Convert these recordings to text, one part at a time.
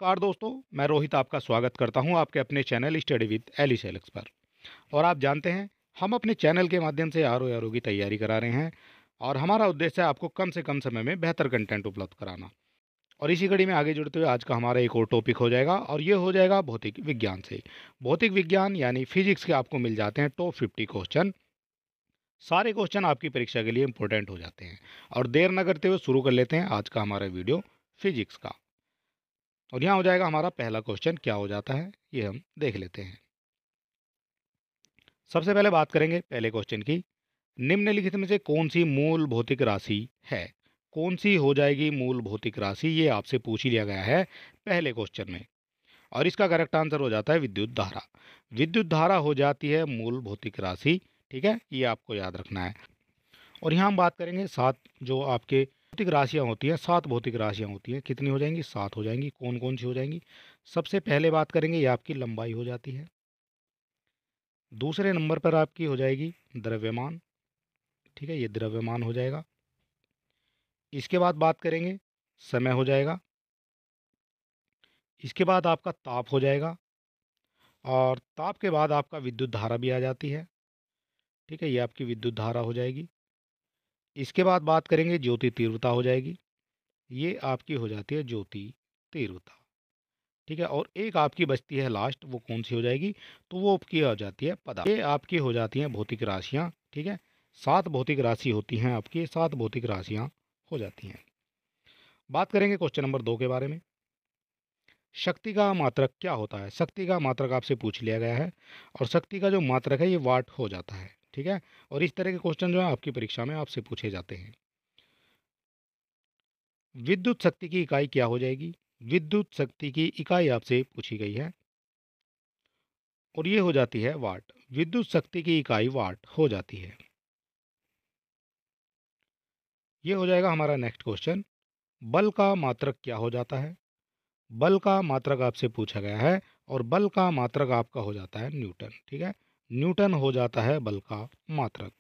नमस्कार दोस्तों, मैं रोहित आपका स्वागत करता हूं आपके अपने channel study with Alice Alex पर। और आप जानते हैं, हम अपने चैनल के माध्यम से आर की तैयारी करा रहे हैं और हमारा उद्देश्य है आपको कम से कम समय में बेहतर कंटेंट उपलब्ध कराना। और इसी कड़ी में आगे जुड़ते हुए आज का हमारा एक और टॉपिक हो जाएगा और ये हो जाएगा भौतिक विज्ञान से। भौतिक विज्ञान यानी फिजिक्स के आपको मिल जाते हैं टॉप 50 क्वेश्चन। सारे क्वेश्चन आपकी परीक्षा के लिए इंपॉर्टेंट हो जाते हैं। और देर न करते हुए शुरू कर लेते हैं आज का हमारा वीडियो फिजिक्स का। और यहाँ हो जाएगा हमारा पहला क्वेश्चन, क्या हो जाता है ये हम देख लेते हैं। सबसे पहले बात करेंगे पहले क्वेश्चन की। निम्नलिखित में से कौन सी मूल भौतिक राशि है? कौन सी हो जाएगी मूल भौतिक राशि, ये आपसे पूछ ही लिया गया है पहले क्वेश्चन में। और इसका करेक्ट आंसर हो जाता है विद्युत धारा। विद्युत धारा हो जाती है मूल भौतिक राशि। ठीक है, ये आपको याद रखना है। और यहाँ हम बात करेंगे सात जो आपके भौतिक राशियाँ होती हैं, सात भौतिक राशियाँ होती हैं। कितनी हो जाएंगी? सात हो जाएंगी। कौन कौन सी हो जाएंगी? सबसे पहले बात करेंगे, ये आपकी लंबाई हो जाती है। दूसरे नंबर पर आपकी हो जाएगी द्रव्यमान। ठीक है, ये द्रव्यमान हो जाएगा। इसके बाद बात करेंगे समय हो जाएगा। इसके बाद आपका ताप हो जाएगा। और ताप के बाद आपका विद्युत धारा भी आ जाती है। ठीक है, ये आपकी विद्युत धारा हो जाएगी। इसके बाद बात करेंगे ज्योति तीव्रता हो जाएगी। ये आपकी हो जाती है ज्योति तीव्रता। ठीक है, और एक आपकी बचती है लास्ट, वो कौन सी हो जाएगी? तो वो आपकी हो जाती है पदार्थ। ये आपकी हो जाती हैं भौतिक राशियाँ। ठीक है, सात भौतिक राशि होती हैं आपकी, सात भौतिक राशियाँ हो जाती हैं। बात करेंगे क्वेश्चन नंबर 2 के बारे में। शक्ति का मात्रक क्या होता है? शक्ति का मात्रक आपसे पूछ लिया गया है और शक्ति का जो मात्रक है ये वाट हो जाता है। ठीक है, और इस तरह के क्वेश्चन जो है आपकी परीक्षा में आपसे पूछे जाते हैं। विद्युत शक्ति की इकाई क्या हो जाएगी? विद्युत शक्ति की इकाई आपसे पूछी गई है और ये हो जाती है वाट। विद्युत शक्ति की इकाई वाट हो जाती है। ये हो जाएगा हमारा नेक्स्ट क्वेश्चन। बल का मात्रक क्या हो जाता है? बल का मात्रक आपसे पूछा गया है और बल का मात्रक आपका हो जाता है न्यूटन। ठीक है, न्यूटन हो जाता है बल का मात्रक।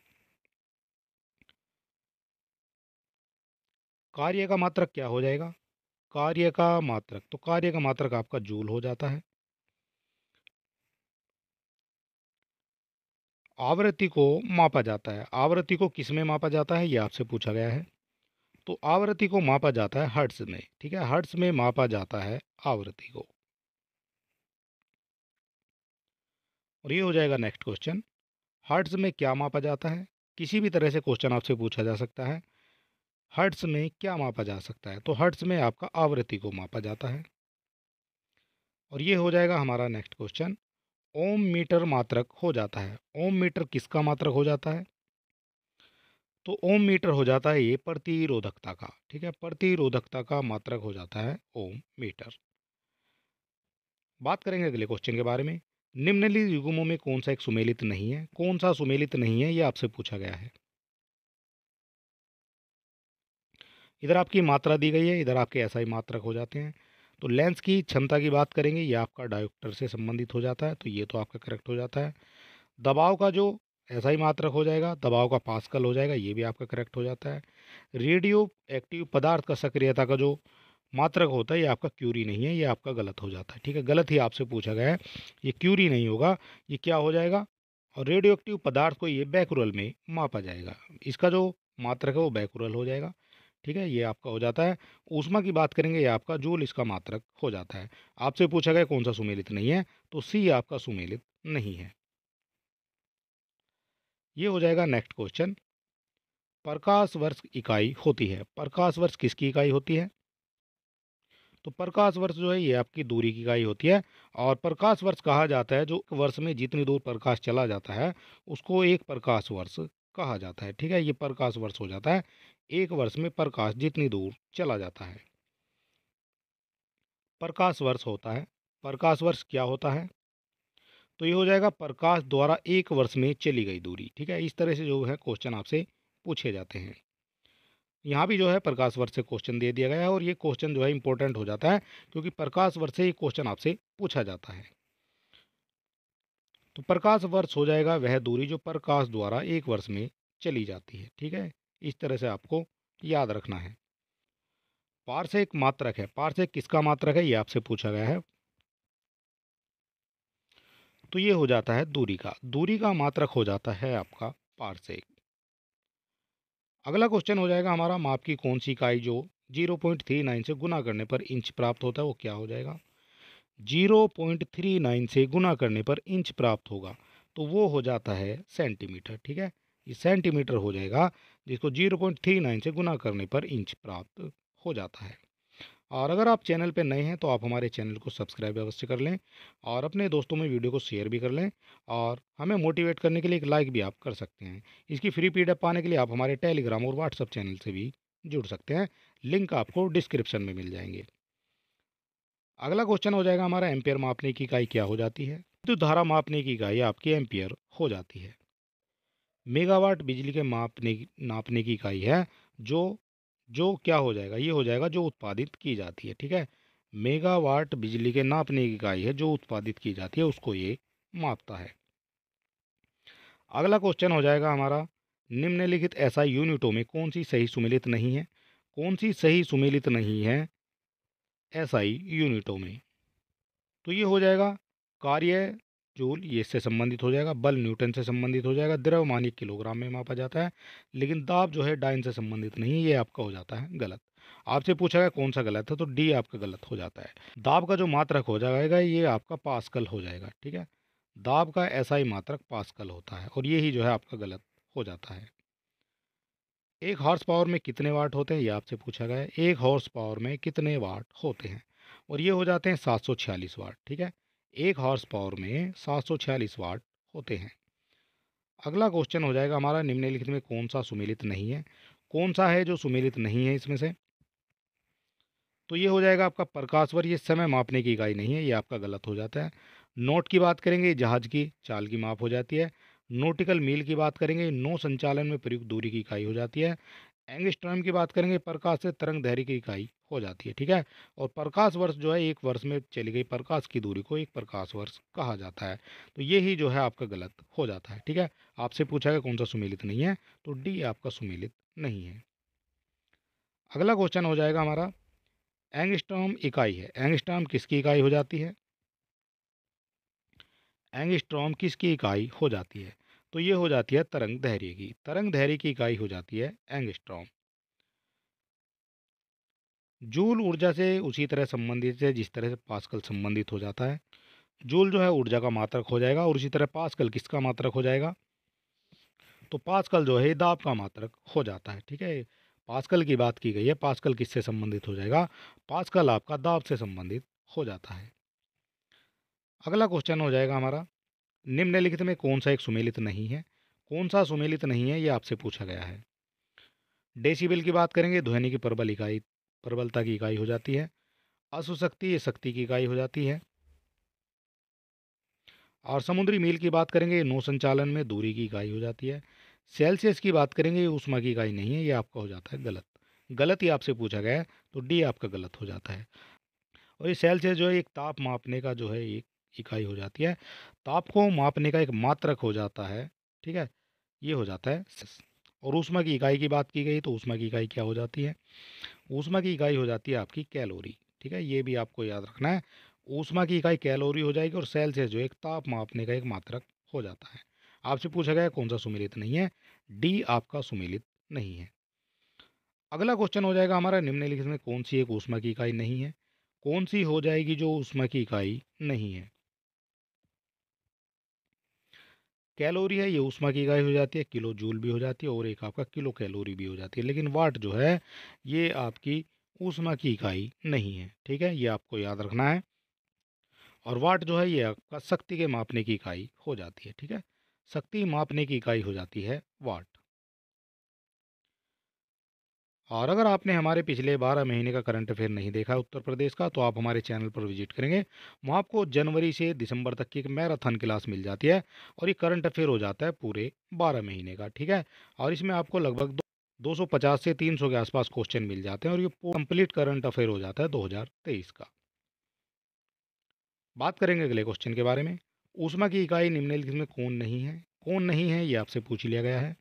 कार्य का मात्रक क्या हो जाएगा? कार्य का मात्रक, तो कार्य का मात्रक आपका जूल हो जाता है। आवृत्ति को मापा जाता है। आवृत्ति को किस में मापा जाता है, ये आपसे पूछा गया है। तो आवृत्ति को मापा जाता है हर्ट्ज में। ठीक है, हर्ट्ज में मापा जाता है आवृत्ति को। और ये हो जाएगा नेक्स्ट क्वेश्चन। हर्ट्ज में क्या मापा जाता है? किसी भी तरह से क्वेश्चन आपसे पूछा जा सकता है। हर्ट्ज में क्या मापा जा सकता है? तो हर्ट्ज में आपका आवृत्ति को मापा जाता है। और ये हो जाएगा हमारा नेक्स्ट क्वेश्चन। ओम मीटर मात्रक हो जाता है। ओम मीटर किसका मात्रक हो जाता है? तो ओम मीटर हो जाता है ये प्रतिरोधकता का। ठीक है, प्रतिरोधकता का मात्रक हो जाता है ओम मीटर। बात करेंगे अगले क्वेश्चन के बारे में। निम्नलिखित युग्मों में कौन सा एक सुमेलित नहीं है? कौन सा सुमेलित नहीं है, ये आपसे पूछा गया है। इधर आपकी मात्रा दी गई है, इधर आपके ऐसा ही मात्रक हो जाते हैं। तो लेंस की क्षमता की बात करेंगे, ये आपका डायोप्टर से संबंधित हो जाता है, तो ये तो आपका करेक्ट हो जाता है। दबाव का जो ऐसा ही मात्रक हो जाएगा, दबाव का पास्कल हो जाएगा, ये भी आपका करेक्ट हो जाता है। रेडियो एक्टिव पदार्थ का सक्रियता का जो मात्रक होता है, ये आपका क्यूरी नहीं है, ये आपका गलत हो जाता है। ठीक है, गलत ही आपसे पूछा गया है, ये क्यूरी नहीं होगा, ये क्या हो जाएगा? और रेडियो एक्टिव पदार्थ को ये बैक्यूरल में मापा जाएगा, इसका जो मात्रक है वो बैक्यूरल हो जाएगा। ठीक है, ये आपका हो जाता है। ऊष्मा की बात करेंगे, ये आपका जूल इसका मात्रक हो जाता है। आपसे पूछा गया कौन सा सुमेलित नहीं है, तो सी आपका सुमेलित नहीं है। ये हो जाएगा नेक्स्ट क्वेश्चन। प्रकाश वर्ष इकाई होती है। प्रकाश वर्ष किसकी इकाई होती है? तो प्रकाश वर्ष जो है ये आपकी दूरी की इकाई होती है। और प्रकाश वर्ष कहा जाता है जो वर्ष में जितनी दूर प्रकाश चला जाता है उसको एक प्रकाश वर्ष कहा जाता है। ठीक है, ये प्रकाश वर्ष हो जाता है, एक वर्ष में प्रकाश जितनी दूर चला जाता है प्रकाश वर्ष होता है। प्रकाश वर्ष क्या होता है? तो ये हो जाएगा प्रकाश द्वारा एक वर्ष में चली गई दूरी। ठीक है, इस तरह से जो है क्वेश्चन आपसे पूछे जाते हैं। यहाँ भी जो है प्रकाश वर्ष से क्वेश्चन दे दिया गया है और ये क्वेश्चन जो है इंपॉर्टेंट हो जाता है क्योंकि प्रकाश वर्ष से ये क्वेश्चन आपसे पूछा जाता है। तो प्रकाश वर्ष हो जाएगा वह दूरी जो प्रकाश द्वारा एक वर्ष में चली जाती है। ठीक है, इस तरह से आपको याद रखना है। पारसेक मात्रक है, पारसेक किसका मात्रक है ये आपसे पूछा गया है। तो ये हो जाता है दूरी का मात्रक हो जाता है आपका पारसेक। अगला क्वेश्चन हो जाएगा हमारा, माप की कौन सी इकाई जो 0.39 से गुना करने पर इंच प्राप्त होता है, वो क्या हो जाएगा। 0.39 से गुना करने पर इंच प्राप्त होगा, तो वो हो जाता है सेंटीमीटर। ठीक है, ये सेंटीमीटर हो जाएगा, जिसको 0.39 से गुना करने पर इंच प्राप्त हो जाता है। और अगर आप चैनल पर नए हैं तो आप हमारे चैनल को सब्सक्राइब अवश्य कर लें और अपने दोस्तों में वीडियो को शेयर भी कर लें, और हमें मोटिवेट करने के लिए एक लाइक भी आप कर सकते हैं। इसकी फ्री पीडीएफ पाने के लिए आप हमारे टेलीग्राम और व्हाट्सएप चैनल से भी जुड़ सकते हैं, लिंक आपको डिस्क्रिप्शन में मिल जाएंगे। अगला क्वेश्चन हो जाएगा हमारा, एम्पियर मापने की इकाई क्या हो जाती है। विद्युत धारा मापने की इकाई आपकी एम्पियर हो जाती है। मेगावाट बिजली के नापने की इकाई है जो जो क्या हो जाएगा, ये हो जाएगा जो उत्पादित की जाती है। ठीक है, मेगावाट बिजली के नापने की इकाई है जो उत्पादित की जाती है, उसको ये मापता है। अगला क्वेश्चन हो जाएगा हमारा, निम्नलिखित एसआई यूनिटों में कौन सी सही सुमेलित नहीं है। कौन सी सही सुमेलित नहीं है एसआई यूनिटों में। तो ये हो जाएगा कार्य जूल, ये इससे संबंधित हो जाएगा, बल न्यूटन से संबंधित हो जाएगा, द्रव्यमान किलोग्राम में मापा जाता है, लेकिन दाब जो है डाइन से संबंधित नहीं है, ये आपका हो जाता है गलत। आपसे पूछा गया कौन सा गलत है, तो डी आपका गलत हो जाता है। दाब का जो मात्रक हो जाएगा ये आपका पास्कल हो जाएगा। ठीक है, दाब का एसआई मात्रक पास्कल होता है, और यही जो है आपका गलत हो जाता है। एक हॉर्स पावर में कितने वाट होते हैं, ये आपसे पूछा गया है। एक हॉर्स पावर में कितने वाट होते हैं, और ये हो जाते हैं 746 वाट। ठीक है, एक हॉर्स पावर में 746 वाट होते हैं। अगला क्वेश्चन हो जाएगा हमारा, निम्नलिखित में कौन सा सुमेलित नहीं है। कौन सा है जो सुमेलित नहीं है इसमें से। तो ये हो जाएगा आपका प्रकाश वर्ष, ये समय मापने की इकाई नहीं है, ये आपका गलत हो जाता है। नोट की बात करेंगे, जहाज की चाल की माप हो जाती है। नोटिकल मील की बात करेंगे, नौ संचालन में प्रयुक्त दूरी की इकाई हो जाती है। एंगस्ट्रॉम की बात करेंगे, प्रकाश से तरंग दैर्घ्य की इकाई हो जाती है। ठीक है, और प्रकाश वर्ष जो है एक वर्ष में चली गई प्रकाश की दूरी को एक प्रकाश वर्ष कहा जाता है। तो ये ही जो है आपका गलत हो जाता है। ठीक है, आपसे पूछा गया कौन सा सुमेलित नहीं है, तो डी आपका सुमेलित नहीं है। अगला क्वेश्चन हो जाएगा हमारा, एंगस्ट्रॉम इकाई है, एंगस्ट्रॉम किसकी इकाई हो जाती है। एंगस्ट्रॉम किसकी इकाई हो जाती है, तो ये हो जाती है तरंग दैर्घ्य की, तरंग दैर्घ्य की इकाई हो जाती है एंगस्ट्रॉम। जूल ऊर्जा से उसी तरह संबंधित है जिस तरह से पास्कल संबंधित हो जाता है। जूल जो है ऊर्जा का मात्रक हो जाएगा, और उसी तरह पास्कल किसका मात्रक हो जाएगा, तो पास्कल जो है दाब का मात्रक हो जाता है। ठीक है, पास्कल की बात की गई है, पास्कल किससे संबंधित हो जाएगा, पास्कल आपका दाब से संबंधित हो जाता है। अगला क्वेश्चन हो जाएगा हमारा, निम्नलिखित में कौन सा एक सुमेलित नहीं है। कौन सा सुमेलित नहीं है ये आपसे पूछा गया है। डेसिबल की बात करेंगे, ध्वनि की प्रबलता की इकाई हो जाती है। अशुशक्ति ये शक्ति की इकाई हो जाती है। और समुद्री मील की बात करेंगे, नौ संचालन में दूरी की इकाई हो जाती है। सेल्सियस की बात करेंगे, ये ऊष्मा की इकाई नहीं है, ये आपका हो जाता है गलत। गलत ही आपसे पूछा गया है, तो डी आपका गलत हो जाता है। और ये सेल्सियस जो है एक ताप मापने का जो है एक इकाई हो जाती है, ताप को मापने का एक मात्रक हो जाता है। ठीक है, ये हो जाता है और ऊष्मा की इकाई की बात की गई, तो ऊष्मा की इकाई क्या हो जाती है, ऊष्मा की इकाई हो जाती है आपकी कैलोरी। ठीक है, ये भी आपको याद रखना है, ऊष्मा की इकाई कैलोरी हो जाएगी, और सेल्सियस जो एक ताप मापने का एक मात्रक हो जाता है। आपसे पूछा गया कौन सा सुमेलित नहीं है, डी आपका सुमेलित नहीं है। अगला क्वेश्चन हो जाएगा हमारा, निम्नलिखित में कौन सी एक ऊष्मा की इकाई नहीं है। कौन सी हो जाएगी जो ऊष्मा की इकाई नहीं है। कैलोरी है, ये ऊष्मा की इकाई हो जाती है, किलो जूल भी हो जाती है, और एक आपका किलो कैलोरी भी हो जाती है, लेकिन वाट जो है ये आपकी ऊष्मा की इकाई नहीं है। ठीक है, ये आपको याद रखना है। और वाट जो है ये आपका शक्ति के मापने की इकाई हो जाती है। ठीक है, शक्ति मापने की इकाई हो जाती है वाट। और अगर आपने हमारे पिछले 12 महीने का करंट अफेयर नहीं देखा है उत्तर प्रदेश का, तो आप हमारे चैनल पर विजिट करेंगे, वहाँ आपको जनवरी से दिसंबर तक की एक मैराथन क्लास मिल जाती है, और ये करंट अफेयर हो जाता है पूरे 12 महीने का। ठीक है, और इसमें आपको लगभग 250 से 300 के आसपास क्वेश्चन मिल जाते हैं, और ये कंप्लीट करंट अफेयर हो जाता है 2023 का। बात करेंगे अगले क्वेश्चन के बारे में, ऊष्मा की इकाई निम्नलिखित में कौन नहीं है। कौन नहीं है ये आपसे पूछ लिया गया है,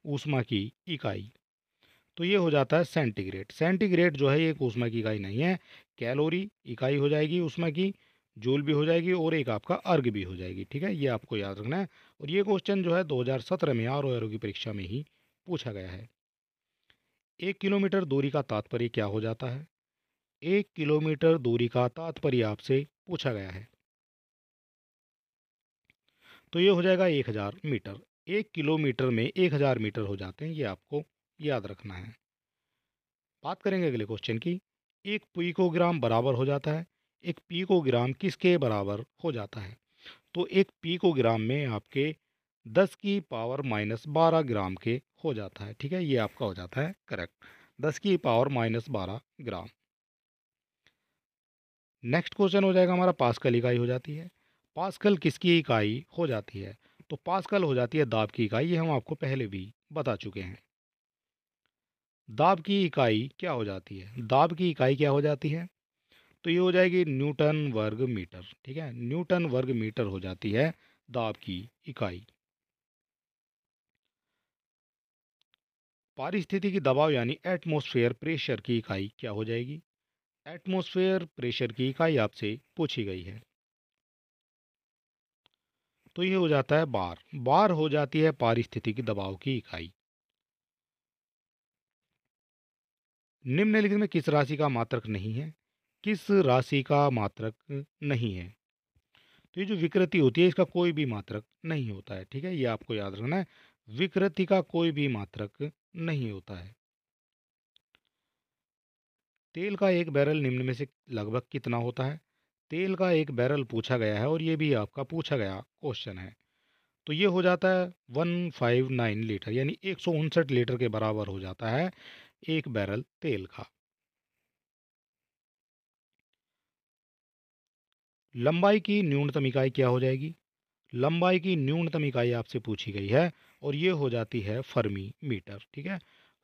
ऊष्मा की इकाई। तो ये हो जाता है सेंटीग्रेड। सेंटीग्रेड जो है ये एक ऊष्मा की इकाई नहीं है, कैलोरी इकाई हो जाएगी ऊष्मा की, जूल भी हो जाएगी और एक आपका अर्ग भी हो जाएगी। ठीक है, ये आपको याद रखना है। और ये क्वेश्चन जो है 2017 में आरओ की परीक्षा में ही पूछा गया है। 1 किलोमीटर दूरी का तात्पर्य क्या हो जाता है? 1 किलोमीटर दूरी का तात्पर्य आपसे पूछा गया है, तो ये हो जाएगा 1000 मीटर। 1 किलोमीटर में 1000 मीटर हो जाते हैं, ये आपको याद रखना है। बात करेंगे अगले क्वेश्चन की। एक पीकोग्राम बराबर हो जाता है, एक पीकोग्राम किसके बराबर हो जाता है? तो एक पीकोग्राम में आपके 10 की पावर -12 ग्राम के हो जाता है। ठीक है, ये आपका हो जाता है करेक्ट, 10 की पावर -12 ग्राम। नेक्स्ट क्वेश्चन हो जाएगा हमारा, पास्कल इकाई हो जाती है। पास्कल किसकी इकाई हो जाती है? तो पास्कल हो जाती है दाब की इकाई, ये हम आपको पहले भी बता चुके हैं। दाब की इकाई क्या हो जाती है? दाब की इकाई क्या हो जाती है? तो ये हो जाएगी न्यूटन वर्ग मीटर। ठीक है, न्यूटन वर्ग मीटर हो जाती है दाब की इकाई। पारिस्थितिकी दबाव यानी एटमॉस्फेयर प्रेशर की इकाई क्या हो जाएगी? एटमॉस्फेयर प्रेशर की इकाई आपसे पूछी गई है, तो ये हो जाता है बार। बार हो जाती है पारिस्थितिकी दबाव की इकाई। निम्नलिखित में किस राशि का मात्रक नहीं है? किस राशि का मात्रक नहीं है? तो ये जो विकृति होती है इसका कोई भी मात्रक नहीं होता है। ठीक है, ये आपको याद रखना है, विकृति का कोई भी मात्रक नहीं होता है। तेल का एक बैरल निम्न में से लगभग कितना होता है? तेल का एक बैरल पूछा गया है और ये भी आपका पूछा गया क्वेश्चन है। तो ये हो जाता है 159 लीटर, यानी 159 लीटर के बराबर हो जाता है एक बैरल तेल का। लंबाई की न्यूनतम इकाई क्या हो जाएगी? लंबाई की न्यूनतम इकाई आपसे पूछी गई है और ये हो जाती है फर्मी मीटर। ठीक है,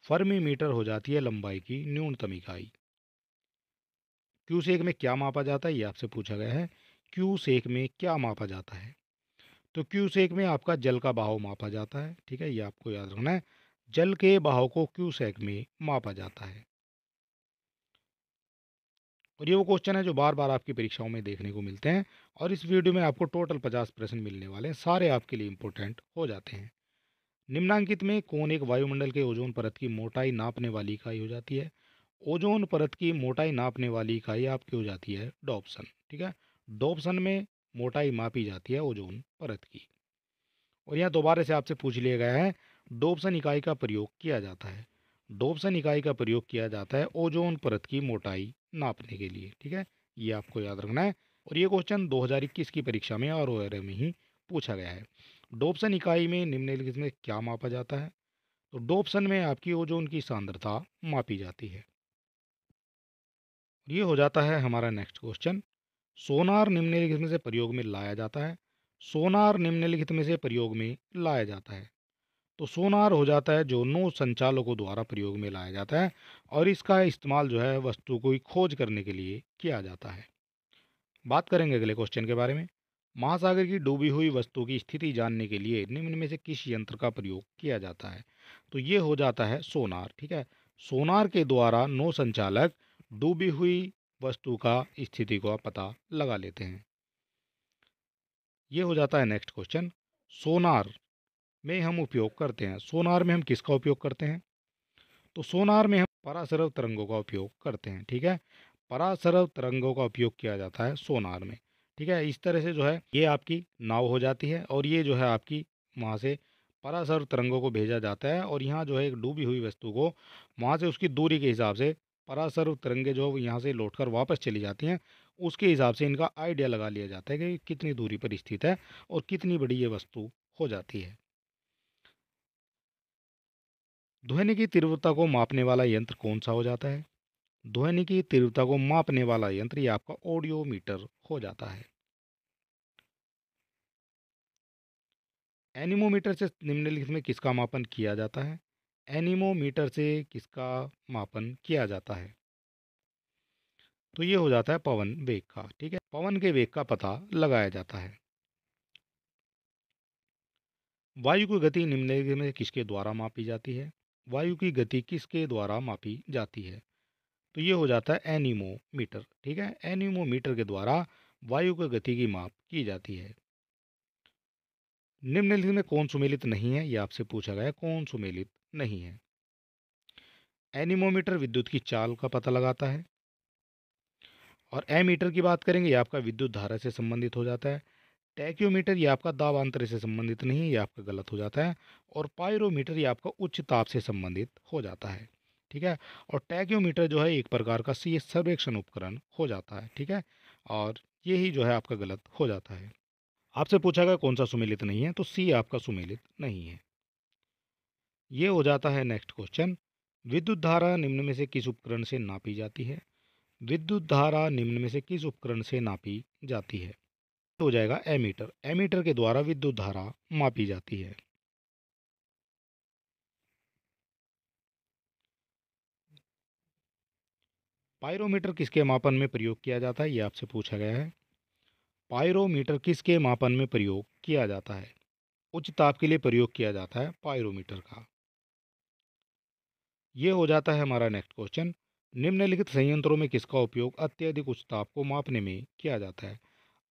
फर्मी मीटर हो जाती है लंबाई की न्यूनतम इकाई। क्यूसेक में क्या मापा जाता है, ये आपसे पूछा गया है। क्यूसेक में क्या मापा जाता है? तो क्यूसेक में आपका जल का बहाव मापा जाता है। ठीक है, ये आपको याद रखना है, जल के बहाव को क्यूसेक में मापा जाता है। और ये वो क्वेश्चन है जो बार बार आपकी परीक्षाओं में देखने को मिलते हैं, और इस वीडियो में आपको टोटल 50 प्रश्न मिलने वाले हैं, सारे आपके लिए इंपॉर्टेंट हो जाते हैं। निम्नांकित में कौन एक वायुमंडल के ओजोन परत की मोटाई नापने वाली इकाई हो जाती है? ओजोन परत की मोटाई नापने वाली इकाई आपकी हो जाती है डॉप्सन। ठीक है, डॉप्सन में मोटाई मापी जाती है ओजोन परत की। और यहाँ दोबारा से आपसे पूछ लिया गया है, डोप्सन इकाई का प्रयोग किया जाता है। डोप्सन इकाई का प्रयोग किया जाता है ओजोन परत की मोटाई नापने के लिए। ठीक है, ये आपको याद रखना है। और ये क्वेश्चन 2021 की परीक्षा में और में ही पूछा गया है। डोप्सन इकाई में निम्नलिखित में क्या मापा जाता है? तो डोप्सन में आपकी ओजोन की सांद्रता मापी जाती है। ये हो जाता है हमारा नेक्स्ट क्वेश्चन। सोनार निम्नलिखित में से प्रयोग में लाया जाता है। सोनार निम्नलिखित में से प्रयोग में लाया जाता है। तो सोनार हो जाता है जो नौ संचालकों द्वारा प्रयोग में लाया जाता है, और इसका इस्तेमाल जो है वस्तु को खोज करने के लिए किया जाता है। बात करेंगे अगले क्वेश्चन के बारे में। महासागर की डूबी हुई वस्तु की स्थिति जानने के लिए निम्न में से किस यंत्र का प्रयोग किया जाता है? तो ये हो जाता है सोनार। ठीक है, सोनार के द्वारा नौ संचालक डूबी हुई वस्तु का स्थिति का पता लगा लेते हैं। ये हो जाता है नेक्स्ट क्वेश्चन। सोनार में हम उपयोग करते हैं, सोनार में हम किसका उपयोग करते हैं? तो सोनार में हम परासरव तरंगों का उपयोग करते हैं। ठीक है, परासरव तरंगों का उपयोग किया जाता है सोनार में। ठीक है, इस तरह से जो है ये आपकी नाव हो जाती है, और ये जो है आपकी वहाँ से परासरव तरंगों को भेजा जाता है, और यहाँ जो है एक डूबी हुई वस्तु को वहाँ से उसकी दूरी के हिसाब से परासरव तरंगे जो यहाँ से लौटकर वापस चली जाती हैं, उसके हिसाब से इनका आइडिया लगा लिया जाता है कि कितनी दूरी पर स्थित है और कितनी बड़ी ये वस्तु हो जाती है। ध्वनि की तीव्रता को मापने वाला यंत्र कौन सा हो जाता है? ध्वनि की तीव्रता को मापने वाला यंत्र ये आपका ऑडियोमीटर हो जाता है। एनीमोमीटर से निम्नलिखित में किसका मापन किया जाता है? एनीमोमीटर से किसका मापन किया जाता है? तो ये हो जाता है पवन वेग का। ठीक है, पवन के वेग का पता लगाया जाता है। वायु की गति निम्नलिखित में किसके द्वारा मापी जाती है? वायु की गति किसके द्वारा मापी जाती है? तो ये हो जाता है एनीमोमीटर। ठीक है, एनीमोमीटर के द्वारा वायु की गति की माप की जाती है। निम्नलिखित में कौन सुमेलित नहीं है? ये आपसे पूछा गया है, कौन सुमेलित नहीं है? एनीमोमीटर विद्युत की चाल का पता लगाता है। और एमीटर की बात करेंगे, ये आपका विद्युत धारा से संबंधित हो जाता है। टैक्योमीटर ये आपका दाब अंतर से संबंधित नहीं है, ये आपका गलत हो जाता है। और पायरोमीटर ये आपका उच्च ताप से संबंधित हो जाता है। ठीक है, और टैक्योमीटर जो है एक प्रकार का सी सर्वेक्षण उपकरण हो जाता है। ठीक है, और यही जो है आपका गलत हो जाता है। आपसे पूछा गया कौन सा सुमेलित नहीं है, तो सी आपका सुमेलित नहीं है। ये हो जाता है नेक्स्ट क्वेश्चन। विद्युत धारा निम्न में से किस उपकरण से नापी जाती है? विद्युत धारा निम्न में से किस उपकरण से नापी जाती है? हो जाएगा एमीटर। एमीटर के द्वारा विद्युत धारा मापी जाती है। पायरोमीटर किसके मापन में प्रयोग किया जाता है? ये आपसे पूछा गया है। पायरोमीटर किसके मापन में प्रयोग किया जाता है? उच्च ताप के लिए प्रयोग किया जाता है पायरोमीटर का। ये हो जाता है हमारा नेक्स्ट क्वेश्चन। निम्नलिखित संयंत्रों में किसका उपयोग अत्यधिक उच्च ताप को मापने में किया जाता है?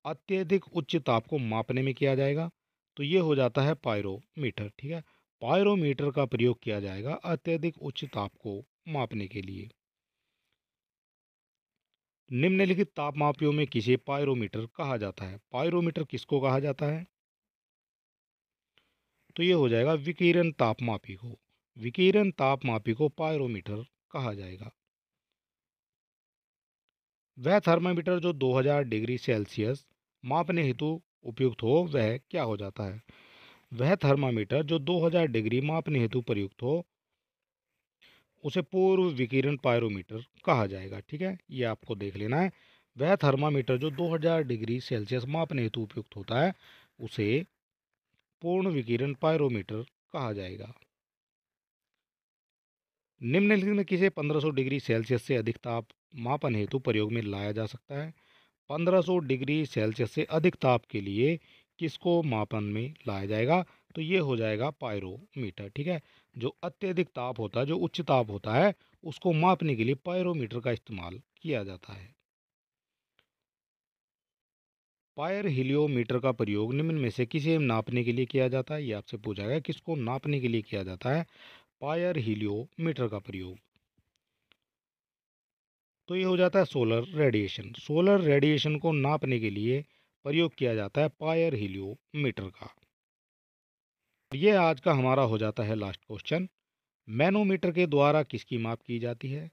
अत्यधिक उच्च ताप को मापने में किया जाएगा, तो ये हो जाता है पायरोमीटर। ठीक है, पायरोमीटर का प्रयोग किया जाएगा अत्यधिक उच्च ताप को मापने के लिए। निम्नलिखित तापमापियों में किसे पायरोमीटर कहा जाता है? पायरोमीटर किसको कहा जाता है? तो ये हो जाएगा विकिरण तापमापी को। विकिरण तापमापी को पायरोमीटर कहा जाएगा। वह थर्मामीटर जो 2000 डिग्री सेल्सियस मापने हेतु उपयुक्त हो वह क्या हो जाता है? वह थर्मामीटर जो 2000 डिग्री मापने हेतु प्रयुक्त हो उसे पूर्व विकिरण पायरोमीटर कहा जाएगा। ठीक है, ये आपको देख लेना है। वह थर्मामीटर जो 2000 डिग्री सेल्सियस मापने हेतु उपयुक्त होता है उसे पूर्ण विकिरण पायरोमीटर कहा जाएगा। निम्नलिखित में किसे 1500 डिग्री सेल्सियस से अधिक ताप मापन हेतु प्रयोग में लाया जा सकता है? 1500 डिग्री सेल्सियस से अधिक ताप के लिए किसको मापन में लाया जाएगा? तो ये हो जाएगा पायरोमीटर। ठीक है, जो अत्यधिक ताप होता है, जो उच्च ताप होता है, उसको मापने के लिए पायरोमीटर का इस्तेमाल किया जाता है। पायर हिलियोमीटर का प्रयोग निम्न में से किसे नापने के लिए किया जाता है? ये आपसे पूछा गया किसको नापने के लिए किया जाता है पायर हिलियोमीटर का प्रयोग? तो ये हो जाता है सोलर रेडिएशन। सोलर रेडिएशन को नापने के लिए प्रयोग किया जाता है पायर हिलियोमीटर का। ये आज का हमारा हो जाता है लास्ट क्वेश्चन। मैनोमीटर के द्वारा किसकी माप की जाती है?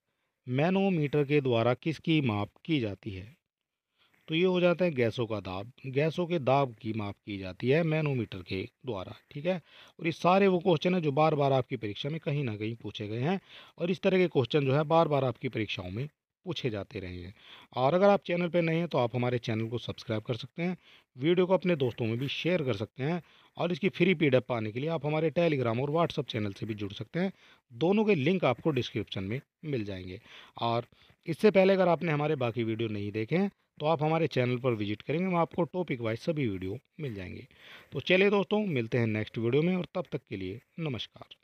मैनोमीटर के द्वारा किसकी माप की जाती है? तो ये हो जाता है गैसों का दाब। गैसों के दाब की माप की जाती है मैनोमीटर के द्वारा। ठीक है, और ये सारे वो क्वेश्चन है जो बार बार आपकी परीक्षा में कहीं ना कहीं पूछे गए हैं, और इस तरह के क्वेश्चन जो है बार बार आपकी परीक्षाओं में पूछे जाते रहे हैं। और अगर आप चैनल पर नए हैं तो आप हमारे चैनल को सब्सक्राइब कर सकते हैं, वीडियो को अपने दोस्तों में भी शेयर कर सकते हैं, और इसकी फ्री PDF पाने के लिए आप हमारे टेलीग्राम और व्हाट्सअप चैनल से भी जुड़ सकते हैं। दोनों के लिंक आपको डिस्क्रिप्शन में मिल जाएंगे। और इससे पहले अगर आपने हमारे बाकी वीडियो नहीं देखे हैं तो आप हमारे चैनल पर विजिट करेंगे, वहाँ आपको टॉपिक वाइज सभी वीडियो मिल जाएंगे। तो चलिए दोस्तों, मिलते हैं नेक्स्ट वीडियो में, और तब तक के लिए नमस्कार।